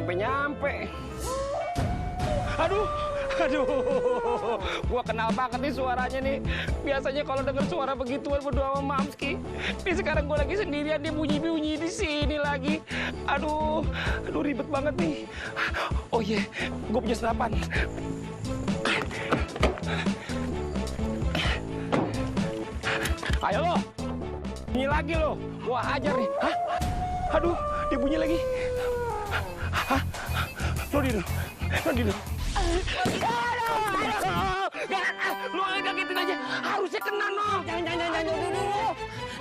nyampe-nyampe. Aduh, gua kenal banget nih suaranya nih. Biasanya kalau denger suara begituan berdoa sama Mamski. Ini sekarang gua lagi sendirian, dia bunyi-bunyi di sini lagi. Aduh, ribet banget nih. Oh iya, gua punya serapan. Ayo lo, bunyi lagi lo. Gua hajar nih. Hah? Aduh, dia bunyi lagi. Hah? Lo di dulu. Lu ngagetin aja, harusnya kena no. Jangan dulu.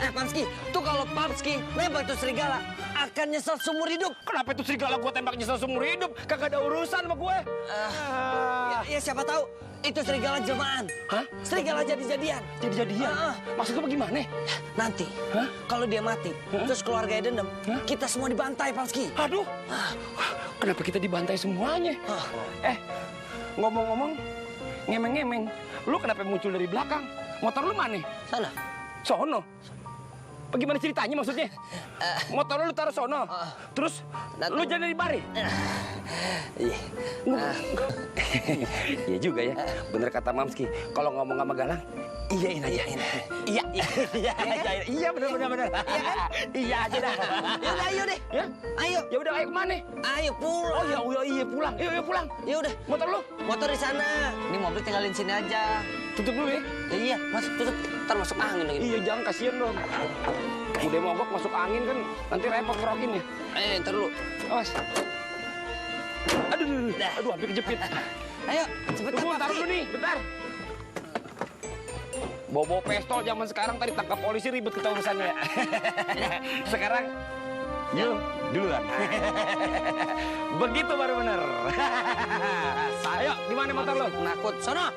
Papski, tuh kalau Papski nembak tuh serigala akan nyesel seumur hidup. Kenapa itu serigala gua tembak nyesel seumur hidup? Kagak ada urusan sama gue. Ya siapa tahu itu serigala jelmaan. Hah? Serigala jadi-jadian. Jadi-jadian? Maksudnya bagaimana? Nanti, kalau dia mati, terus keluarganya dendam, kita semua dibantai, Papski. Aduh, kenapa kita dibantai semuanya? Ngomong-ngomong, ngemeng-ngemeng, lu kenapa muncul dari belakang? Motor lu mana? Sana. Sono. Bagaimana ceritanya maksudnya? Motor lu taruh sono, terus lu jalan dari mari? Iya juga ya, bener kata Mamski. Kalau ngomong sama Galang, iyain aja. Iya bener. Iya aja dah. Yaudah, ayo deh. Ya? Ayo. Ya udah, ayo kemana? Ayo pulang. Oh iya pulang. Yuk pulang. Ya udah. Motor lu? Motor di sana. Ini mobil tinggalin sini aja. Tutup dulu ya. Iya, masuk tutup. Ntar masuk angin lagi. Iya, jangan, kasihan dong. Udah mogok masuk angin kan, nanti repot ngerokin ya. Ntar dulu. Awas. Aduh, hampir kejepit. Ayo, cepet. Tunggu, taruh dulu nih, bentar. Bawa pistol zaman sekarang, tadi tangkap polisi ribet kita urusannya. Sekarang, yuk, duluan. Begitu baru bener. Ayo, di mana motor lo? Nakut, sono.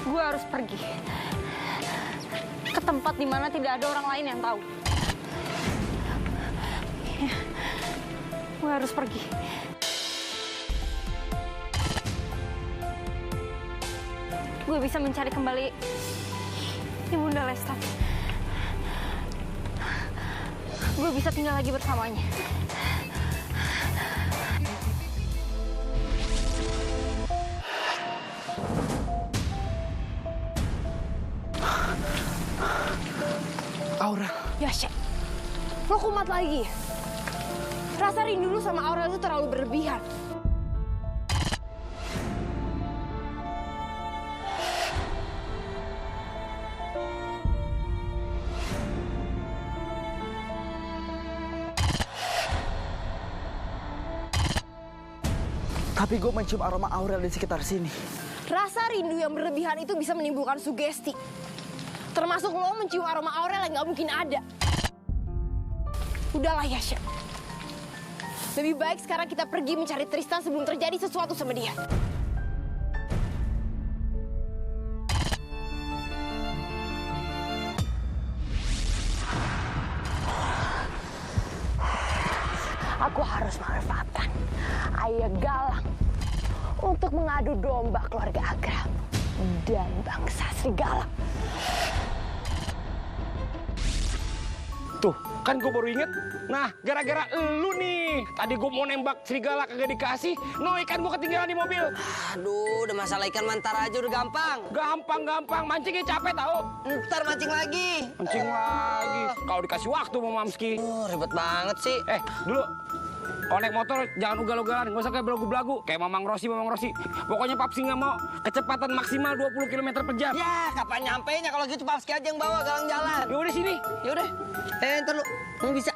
Gue harus pergi ke tempat di mana tidak ada orang lain yang tahu. Gue harus pergi. Gue bisa mencari kembali Ibunda Lestat. Gue bisa tinggal lagi bersamanya. Aura. Ya, Syek. Lo kumat lagi ya? Rasa rindu lu sama Aura itu terlalu berlebihan. Tapi gue mencium aroma Aurel di sekitar sini. Rasa rindu yang berlebihan itu bisa menimbulkan sugesti. Termasuk lo mencium aroma Aurel yang gak mungkin ada. Udahlah ya, Syek. Lebih baik sekarang kita pergi mencari Tristan sebelum terjadi sesuatu sama dia. Aku harus memanfaatkan Ayah Galang untuk mengadu domba keluarga Agram dan bangsa serigala. Tuh, kan gue baru inget. Nah, gara-gara lu nih. Tadi gue mau nembak serigala kagak dikasih. No, ikan gue ketinggalan di mobil. Aduh, udah masalah ikan mantar aja udah gampang. Gampang. Mancingnya capek tau. Ntar mancing lagi. Mancing lagi. Kalau dikasih waktu sama Mamski. Ribet banget sih. Dulu. Kalau naik motor jangan ugal-ugalan, nggak usah kayak belagu-belagu. Kayak Mamang Rossi. Pokoknya Papsi nggak mau kecepatan maksimal 20 km per jam. Ya, kapan nyampenya kalau gitu Papski aja yang bawa Galang jalan. Ya udah sini. Yaudah. Ntar lu, mau bisa?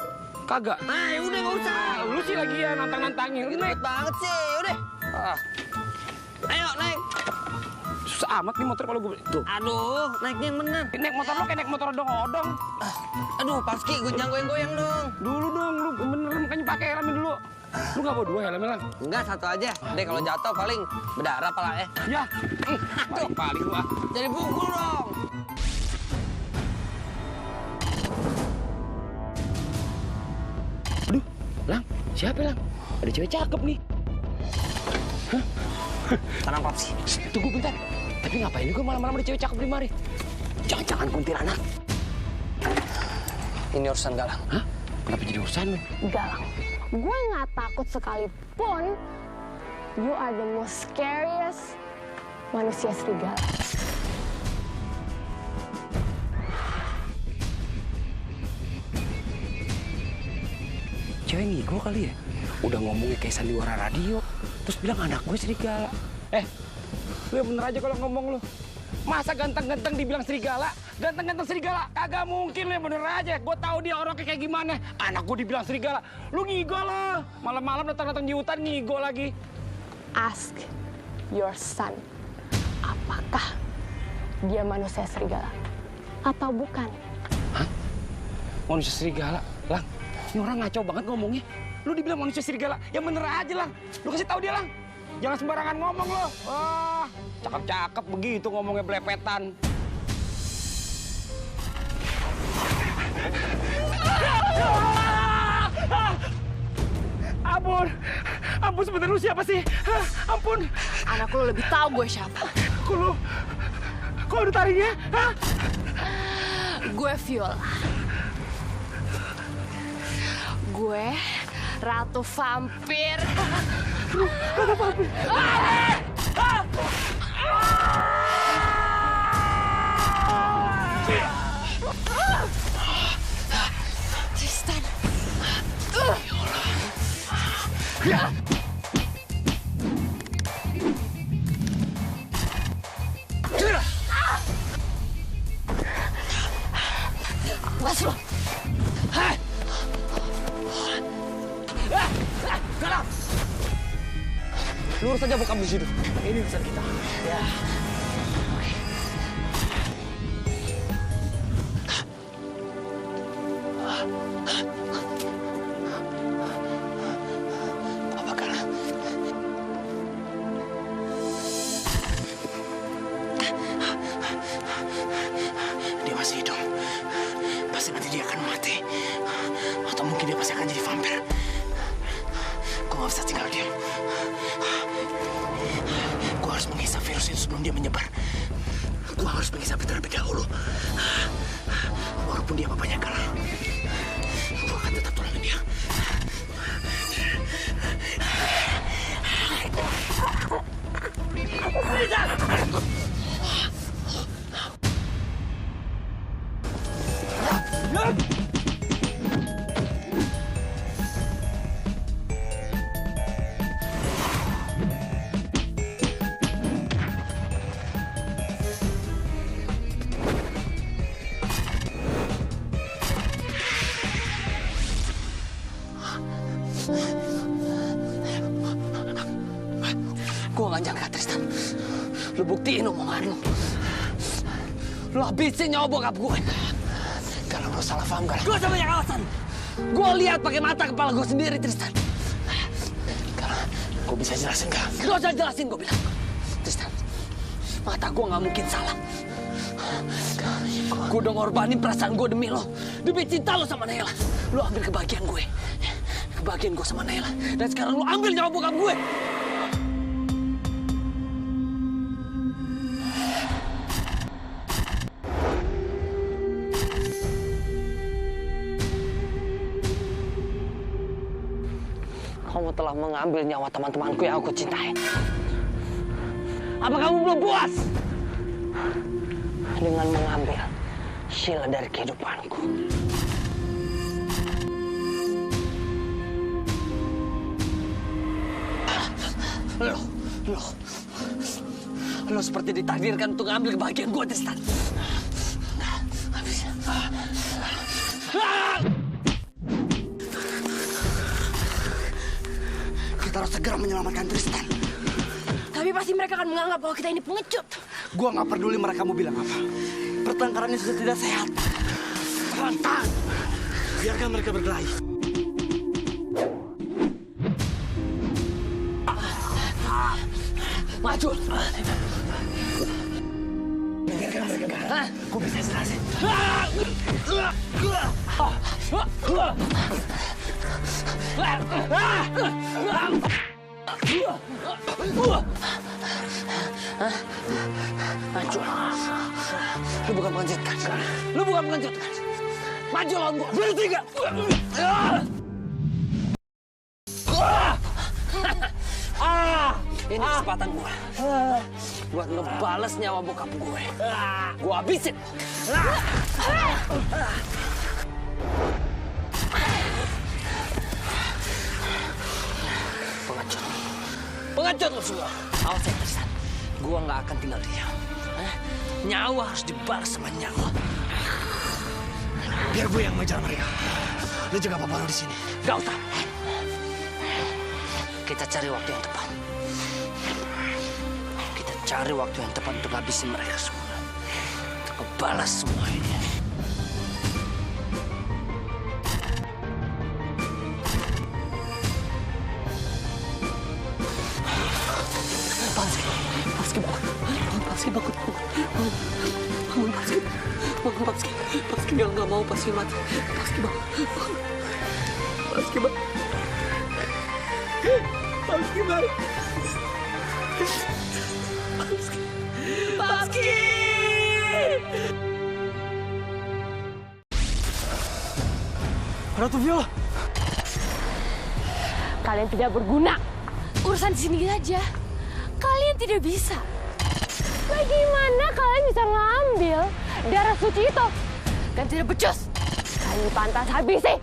Kagak. Ya udah nggak usah. Lu sih lagi ya nantang-nantangin. Lu naik. Ribet banget sih, yaudah. Ayo, naik. Susah amat nih motor kalau gue. Tuh. Aduh, naiknya yang bener. Naik motor lo kayak naik motor odong-odong. Aduh, Papski, gonjang goyang-goyang dong. Dulu dong, lu bener makanya pakai helmnya dulu. Lu nggak bawa 2 helmnya, Lang? Enggak, satu aja. Deh, kalau jatuh paling berdarah pala ya. Ya, paling lu ah. Jadi pukul dong. Aduh, Lang, siapa Lang? Ada cewek cakep nih. Tenang, Papski. Tunggu bentar. Tapi ngapain juga malam-malam ada cewek cakep di mari? Jangan-jangan kuntilanak. Ini urusan Galang. Hah? Kenapa jadi urusan lu? Galang, gue nggak takut sekalipun. You are the most scariest manusia serigala. Cewek ngigo kali ya? Udah ngomongnya kayak sandiwara radio, terus bilang anak gue serigala. Lu yang bener aja kalau ngomong lu. Masa ganteng-ganteng dibilang serigala? Ganteng-ganteng serigala? Kagak mungkin lu yang bener aja. Gue tahu dia orangnya kayak gimana. Anak gue dibilang serigala. Lu ngigo lo. Malam-malam datang-datang di hutan ngigo lagi. Ask your son, apakah dia manusia serigala atau bukan? Hah? Manusia serigala? Lang, ini orang ngaco banget ngomongnya. Lu dibilang manusia serigala, yang bener aja, Lang. Lu kasih tahu dia, Lang. Jangan sembarangan ngomong lo. Wah, cakep-cakep begitu ngomongnya belepetan. Ampun, ampun sebentar lu siapa sih? Ampun. Anak lu lebih tahu gue siapa. Kok udah tariknya? Gue Viola. Gue Ratu Vampir. Ratu Vampir. Tristan. Masuk. Hai. Galang. Lurus aja bokap di situ. Ini urusan kita. Ya. Apa Galang? Dia masih hidup. Pasti nanti dia akan mati. Atau mungkin dia pasti akan jadi vampir. Gue gak bisa tinggal diam. Gue harus menghisap virus itu sebelum dia menyebar. Gue harus menghisapnya terlebih dahulu. Walaupun dia bapaknya Galang, gue akan tetap tolongin dia. Gue gak nyangka, Tristan. Lu buktiin omongan lu. Lu habisin nyawa bokap gue. Kalau lu salah paham, Galang. Gue sama yang alasan. Gue lihat pakai mata kepala gue sendiri, Tristan. Galang, gue bisa jelasin, Galang. Gak usah jelasin, gue bilang. Tristan, mata gue gak mungkin salah. Gue udah ngorbanin perasaan gue demi lo. Demi cinta lo sama Nayla. Lo ambil kebahagiaan gue. Kebahagiaan gue sama Nayla. Dan sekarang lo ambil nyawa bokap gue. Kamu telah mengambil nyawa teman-temanku yang aku cintai. Apa kamu belum puas dengan mengambil Sheila dari kehidupanku? Lo seperti ditakdirkan untuk ngambil kebahagiaan gue, Tristan. Nggak bisa. Kita harus segera menyelamatkan Tristan. Tapi pasti mereka akan menganggap bahwa kita ini pengecut. Gua nggak peduli mereka mau bilang apa. Pertengkaran ini sudah tidak sehat. Tahan. Biarkan mereka berkelahi. Maju. Biarkan mereka berkelahi. Gue bisa jelasin. Maju. Lu bukan pengecut kan? Lu bukan pengecut kan? Maju lawan gua. Berhenti gak? Ini kesempatan gue buat ngebales nyawa bokap gue. Gue habisin. Pengecut lo semua. Awas ya Tristan. Gue nggak akan tinggal diam. Nyawa harus dibalas sama nyawa. Biar gue yang ngejar mereka. Lu jaga papa lu di sini. Gak usah. Kita cari waktu yang tepat. Kita cari waktu yang tepat untuk habisin mereka semua. Untuk ngebalas semua ini. Paski dia nggak mau Paski mati. Paski bang. Paski bang. Paski bang. Paski. Ratu Viola. Kalian tidak berguna. Urusan di sini aja. Kalian tidak bisa. Bagaimana kalian bisa ngambil darah suci itu? Kan tidak becus. Kalian pantas habisi.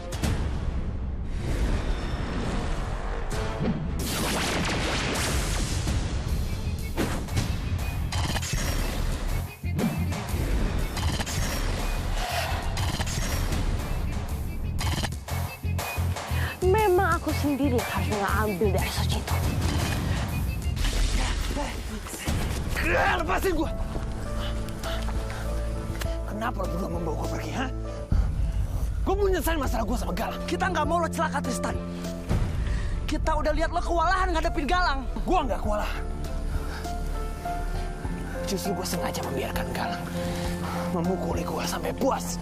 Memang aku sendiri yang harus mengambil darah suci itu. Lepasin gua. Kenapa lo berdua membawa gua pergi, ha? Gua mau nyelesain masalah gua sama Galang. Kita nggak mau lo celaka Tristan. Kita udah lihat lo kewalahan ngadepin Galang. Gua nggak kewalahan. Justru gua sengaja membiarkan Galang memukuli gua sampai puas.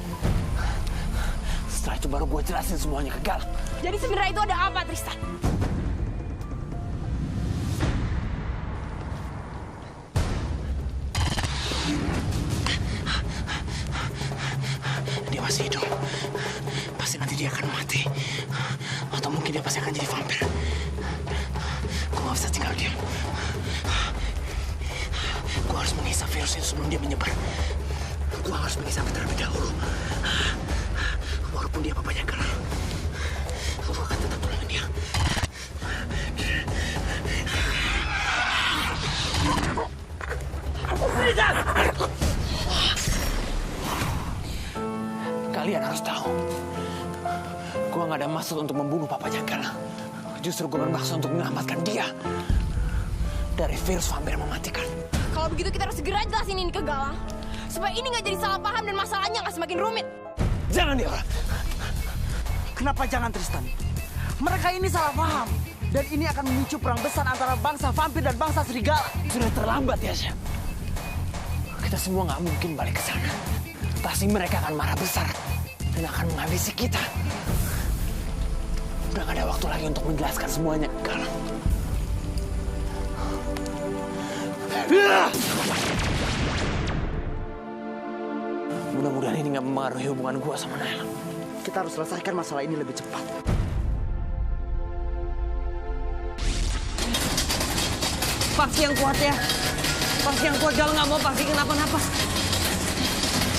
Setelah itu baru gua jelasin semuanya ke Galang. Jadi sebenarnya itu ada apa, Tristan? Dia masih hidup. Pasti nanti dia akan mati. Atau mungkin dia pasti akan jadi vampir. Gue gak bisa tinggal diam. Gue harus menghisap virus itu sebelum dia menyebar. Gue harus menghisapnya terlebih dahulu. Walaupun dia papanya Galang, gue akan tetap tolongin dia. Kalian harus tahu, gue gak ada maksud untuk membunuh papanya Galang. Justru gue bermaksud untuk menyelamatkan dia dari virus vampir yang mematikan. Kalau begitu kita harus segera jelasin ini ke Galang. Supaya ini nggak jadi salah paham dan masalahnya nggak semakin rumit. Jangan dia. Kenapa jangan Tristan? Mereka ini salah paham. Dan ini akan memicu perang besar antara bangsa vampir dan bangsa serigala. Sudah terlambat ya, Syah. Kita semua nggak mungkin balik ke sana. Pasti mereka akan marah besar dan akan menghabisi kita. Udah gak ada waktu lagi untuk menjelaskan semuanya ke Galang. Mudah-mudahan ini nggak mempengaruhi hubungan gua sama Naila. Kita harus selesaikan masalah ini lebih cepat. Paksi yang kuat ya. Paksi yang kuat, Galang nggak mau Paksi kenapa-napa.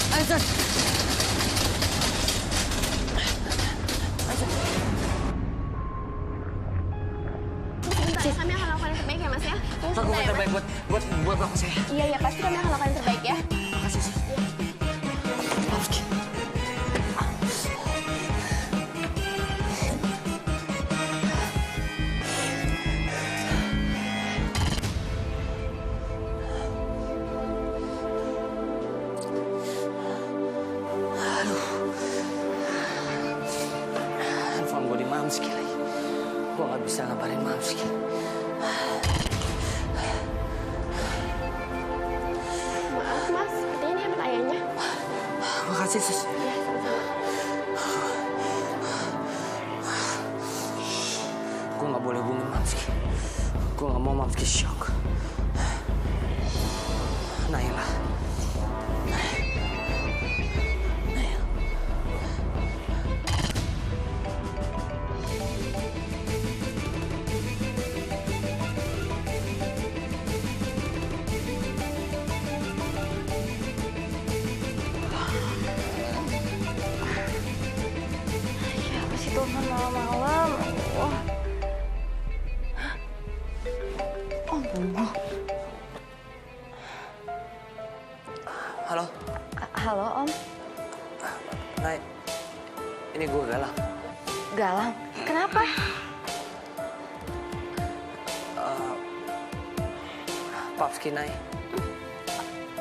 Ayo, Sus. Sebentar, kami akan lakukan yang terbaik ya, Mas ya. Tunggu Lakukan sebentar yang ya, terbaik Mas. buat bapak saya. Iya, pasti kami akan lakukan yang terbaik ya. Makasih, Sus. Paksi. Handphone gue di Mamski lagi. Gue gak bisa ngabarin Mamski. Maaf, Mas. Sepertinya ini emang ayahnya. Makasih, Sus. Gue gak boleh hubungin Mamski. Mamski shock. Naila. Siapa sih telepon malam-malam? Wah. Oh, Bungo. Halo, Halo, Om. Nay. Ini gue Galang. Galang. Kenapa? Papski, Nay.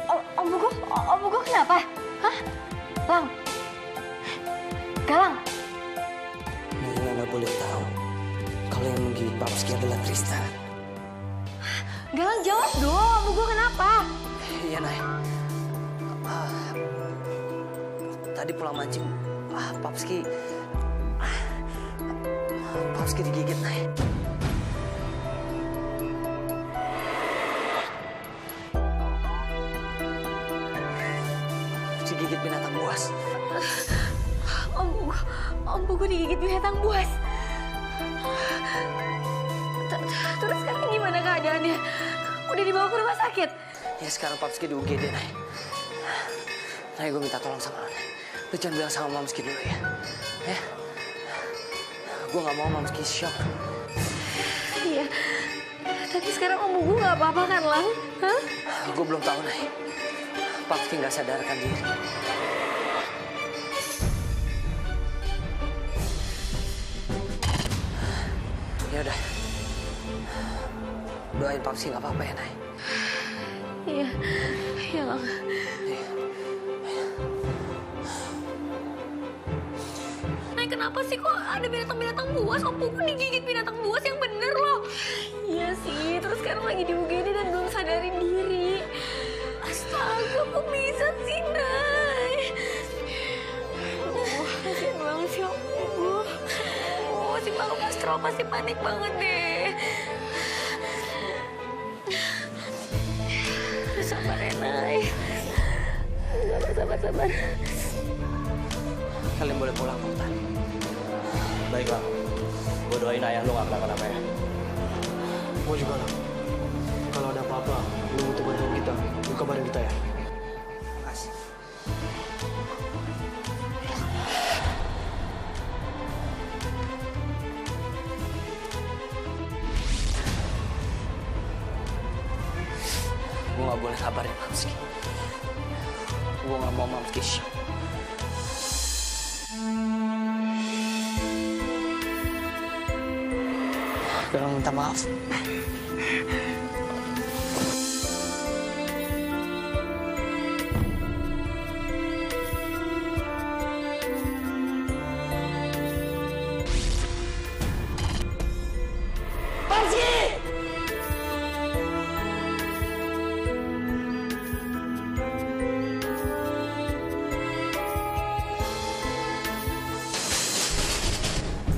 Om Bungo kenapa? Hah? Lang. Galang. Naila nggak boleh tahu kalau yang menggigit Papski adalah Tristan. Galang jawab dong, Om Bungo kenapa? Iya, Nay. Tadi pulang mancing, Papski digigit, Nay. Digigit binatang buas. Om Bungo digigit binatang buas. Terus sekarang gimana keadaannya? Udah dibawa ke rumah sakit? Ya sekarang Papski di UGD, Nay. Nay, gue minta tolong sama lo, Nay. Lu jangan bilang sama Mamski dulu ya. Ya. Gue gak mau Mamski shock. Iya. Tapi sekarang Om Bungo gak apa-apa kan, Lang? Hah? Gue belum tahu, Nay. Papski gak sadarkan diri. Ya udah. Doain Papski gak apa-apa ya, Nay. Iya. Iya, Lang. Nay, kenapa sih kok ada binatang-binatang buas? Om Bungo digigit binatang buas yang bener loh. Iya sih, terus sekarang lagi di UGD dan belum sadarin diri. Astaga, kok bisa sih, Nay? Kasian banget sih Om Bungo. Si Malu Astro pasti panik banget deh. Sabar ya, Nay. Sabar. Kalian boleh pulang, Pak Hutan. Baiklah. Gue doain ayah lu gak kenapa-napa ya. Gue juga lah. Kalau ada apa-apa, lu butuh bantuan kita, lu kabarin kita ya. Makasih. Gue gak boleh kabarin Mamski. Gue gak mau Mamski shock. Galang minta maaf.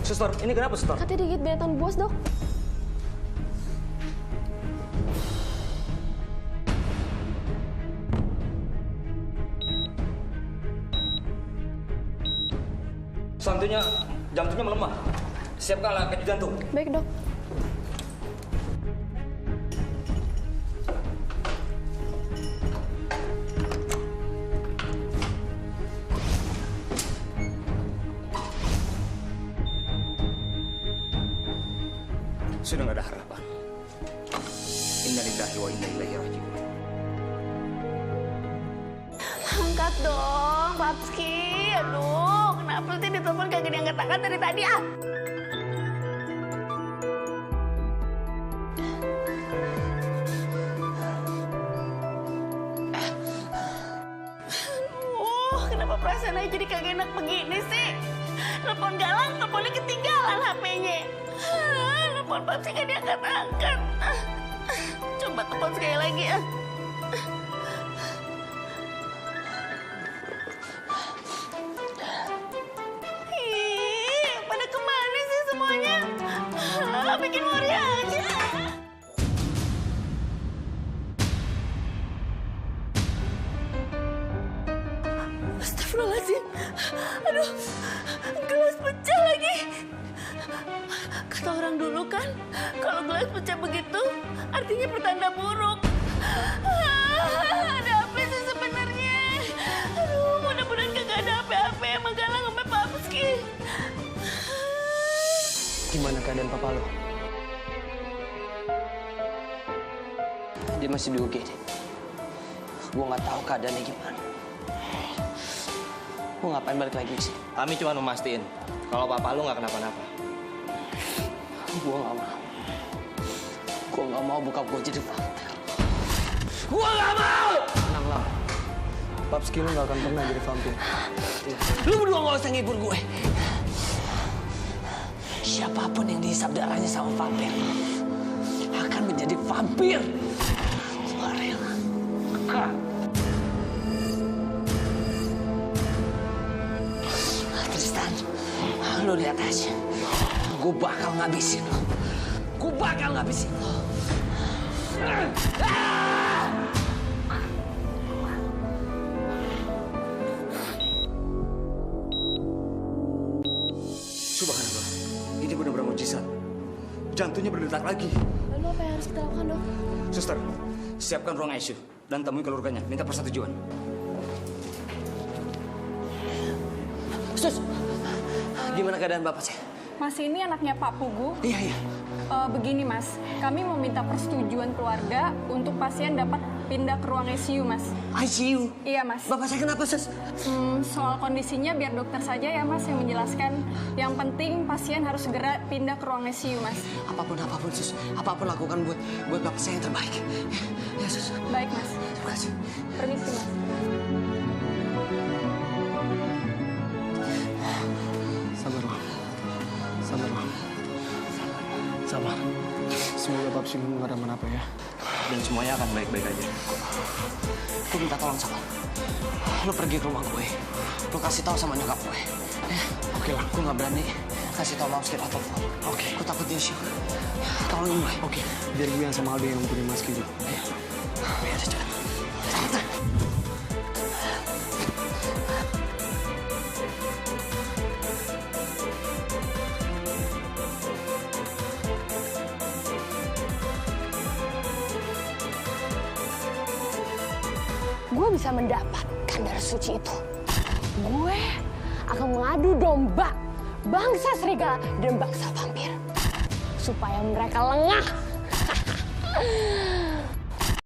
Suster, ini kenapa, Suster? Katanya digigit binatang buas, Dok. Jantungnya melemah. Siapkan angkat jantung. Baik, Dok. Sudah nggak ada harapan. Innalillahi wa inna ilaihi raji'un. Angkat dong, Papski. Aduh, kenapa sih ditelepon kagak diangkat-angkat dari tadi, ah? Kenapa perasaan aja jadi kagak enak begini sih? Telepon Galang, teleponnya ketinggalan HP-nya. Telepon Papski gak diangkat-angkat. Coba telepon sekali lagi, ah. Pada kemana sih semuanya? Bikin worry aja. Astagfirullahaladzim. Aduh, gelas pecah lagi. Kata orang dulu kan, kalau gelas pecah begitu, artinya pertanda buruk. Ada apa sih sebenarnya? Aduh, mudah-mudahan kagak ada apa-apa sama Galang sama Pak Meski. Gimana keadaan papa lo? Dia masih di UGD. Gue nggak tahu keadaannya gimana. Gue ngapain balik lagi sih? Kami cuma memastikan kalau papa lu nggak kenapa-napa. Gue nggak mau. Gue nggak mau bokap gue jadi vampir. Gue nggak mau. Tenang lah. Papski lo nggak akan pernah jadi vampir. Lu berdua nggak usah ngibur gue. Siapapun yang dihisap darahnya sama vampir akan menjadi vampir. Gue rela. Tristan, lu lihat aja. Gue bakal ngabisin lo. Gue bakal ngabisin lo. Subhanallah, ini benar-benar mujizat. Jantungnya berdetak lagi. Lalu apa yang harus kita lakukan, Dok? Suster, siapkan ruang ICU dan temui keluarganya. Minta persetujuan. Sus, gimana keadaan bapak sih? Mas, ini anaknya Pak Pugu. Iya. Begini, Mas. Kami mau minta persetujuan keluarga untuk pasien dapat pindah ke ruang ICU, Mas. ICU? Iya, Mas. Bapak saya kenapa, Sus? Soal kondisinya biar dokter saja ya, Mas, yang menjelaskan. Yang penting pasien harus segera pindah ke ruang ICU, Mas. Apapun, Sus. Apapun lakukan buat bapak saya yang terbaik. Ya, Sus. Baik, Mas. Terima kasih. Permisi, Mas. Sabar, Bang. Sabar, Bang. Sabar. Semoga Papski lo nggak ada apa ya. Dan semuanya akan baik-baik aja. Gue minta tolong sama lo. Lo pergi ke rumah gue. Lo kasih tahu sama nyokap gue. Oke lah. Gue nggak berani kasih tahu Mamski atau telepon. Oke. Gue takut dia shock. Tolongin gue. Oke. Biar gue yang sama Aldo yang punya Mas Kijo. Ya udah, cepat. Gue bisa mendapatkan darah suci itu. Gue akan mengadu domba bangsa serigala dan bangsa vampir supaya mereka lengah.